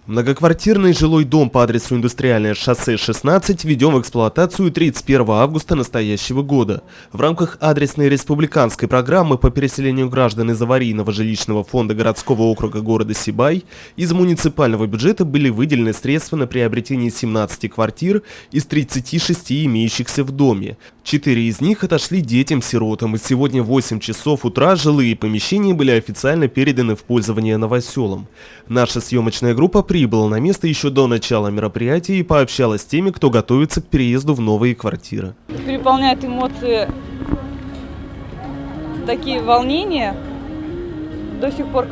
Многоквартирный жилой дом по адресу Индустриальное шоссе 16 введен в эксплуатацию 31 августа настоящего года. В рамках адресной республиканской программы по переселению граждан из аварийного жилищного фонда городского округа города Сибай из муниципального бюджета были выделены средства на приобретение 17 квартир из 36 имеющихся в доме. 4 из них отошли детям-сиротам, и сегодня в 8 часов утра жилые помещения были официально переданы в пользование новоселам. Наша съемочная группа прибыла на место еще до начала мероприятия и пообщалась с теми, кто готовится к переезду в новые квартиры. Переполняют эмоции, такие волнения. До сих пор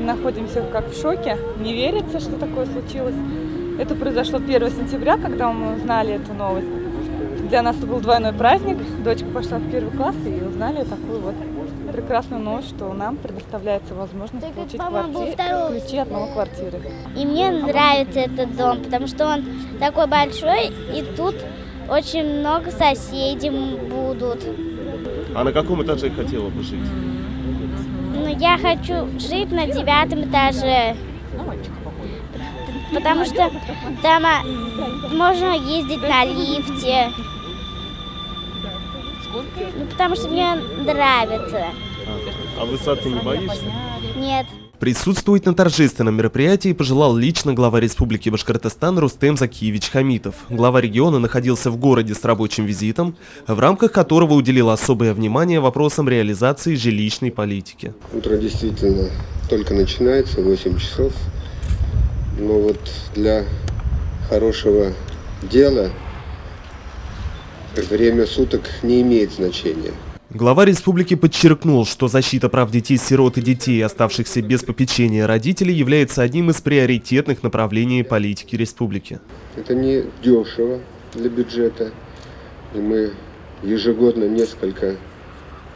находимся как в шоке. Не верится, что такое случилось. Это произошло 1 сентября, когда мы узнали эту новость. Для нас это был двойной праздник. Дочка пошла в 1 класс и узнали такую вот прекрасную новость, что нам предоставляется возможность получить ключи от новой квартиры. И мне нравится этот дом, потому что он такой большой, и тут очень много соседей будут. А на каком этаже хотела бы жить? Ну, я хочу жить на 9 этаже, потому что там можно ездить на лифте. Ну, потому что мне нравится. А высоты не боишься? Нет. Присутствовать на торжественном мероприятии пожелал лично глава Республики Башкортостан Рустем Закиевич Хамитов. Глава региона находился в городе с рабочим визитом, в рамках которого уделил особое внимание вопросам реализации жилищной политики. Утро действительно только начинается, 8 часов. Но вот для хорошего дела время суток не имеет значения. Глава республики подчеркнул, что защита прав детей-сирот и детей, оставшихся без попечения родителей, является одним из приоритетных направлений политики республики. Это не дешево для бюджета, и мы ежегодно несколько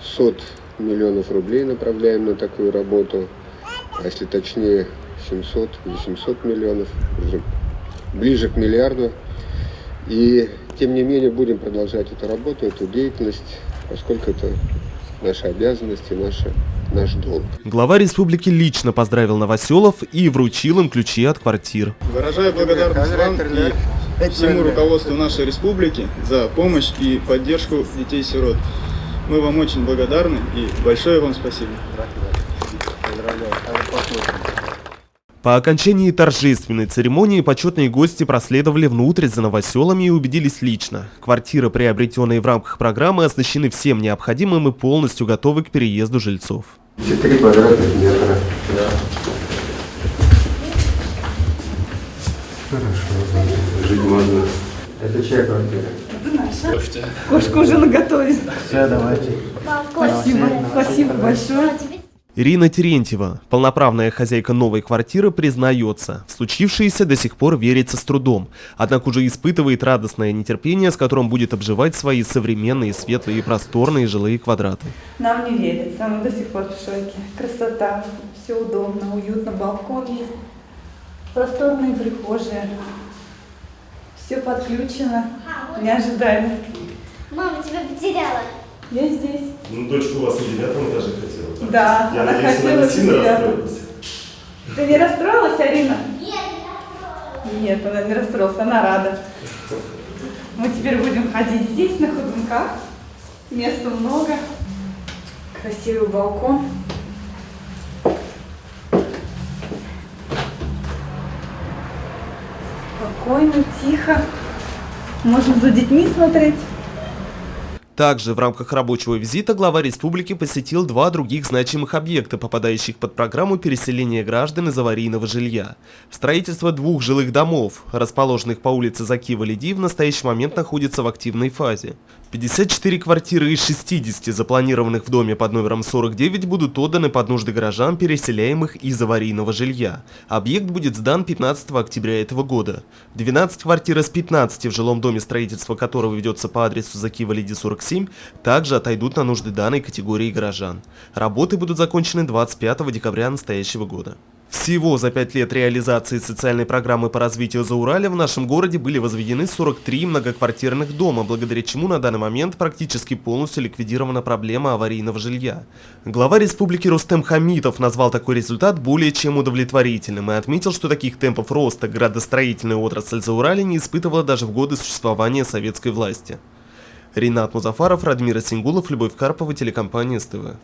сот миллионов рублей направляем на такую работу, а если точнее 700-800 миллионов, ближе к миллиарду. И тем не менее будем продолжать эту работу, эту деятельность, поскольку это наша обязанность и наш долг. Глава республики лично поздравил новоселов и вручил им ключи от квартир. Выражаю благодарность вам и всему руководству нашей республики за помощь и поддержку детей-сирот. Мы вам очень благодарны и большое вам спасибо. По окончании торжественной церемонии почетные гости проследовали внутрь за новоселами и убедились лично. Квартиры, приобретенные в рамках программы, оснащены всем необходимым и полностью готовы к переезду жильцов. 4 квадратных метра. Да. Хорошо, жить можно. Это чья квартира? Это наша. Кошка уже наготове. Все, давайте. Спасибо большое. Ирина Терентьева, полноправная хозяйка новой квартиры, признается, в случившееся до сих пор верится с трудом, однако уже испытывает радостное нетерпение, с которым будет обживать свои современные, светлые и просторные жилые квадраты. Нам не верится, мы до сих пор в шоке. Красота, все удобно, уютно, балкон есть, просторные прихожие, все подключено, не ожидали. Мама тебя потеряла. Я здесь. Ну, дочка у вас на 9 этаже хотела. Да, я она надеюсь, хотела она не сильно тебя. расстроилась. Ты не расстроилась, Арина? Нет, не расстроилась. Нет, она не расстроилась, она рада. Мы теперь будем ходить здесь, на ходунках. Места много. Красивый балкон. Спокойно, тихо. Можно за детьми смотреть. Также в рамках рабочего визита глава республики посетил 2 других значимых объекта, попадающих под программу переселения граждан из аварийного жилья. Строительство 2 жилых домов, расположенных по улице Закива-Лиди, в настоящий момент находится в активной фазе. 54 квартиры из 60, запланированных в доме под номером 49, будут отданы под нужды горожан, переселяемых из аварийного жилья. Объект будет сдан 15 октября этого года. 12 квартир из 15 в жилом доме, строительство которого ведется по адресу Закива-Лиди 47, также отойдут на нужды данной категории горожан. Работы будут закончены 25 декабря настоящего года. Всего за 5 лет реализации социальной программы по развитию Зауралья в нашем городе были возведены 43 многоквартирных дома, благодаря чему на данный момент практически полностью ликвидирована проблема аварийного жилья. Глава республики Рустем Хамитов назвал такой результат более чем удовлетворительным и отметил, что таких темпов роста градостроительная отрасль Зауралья не испытывала даже в годы существования советской власти. Ринат Музафаров, Радмир Сингулов, Любовь Карпова, телекомпания СТВ.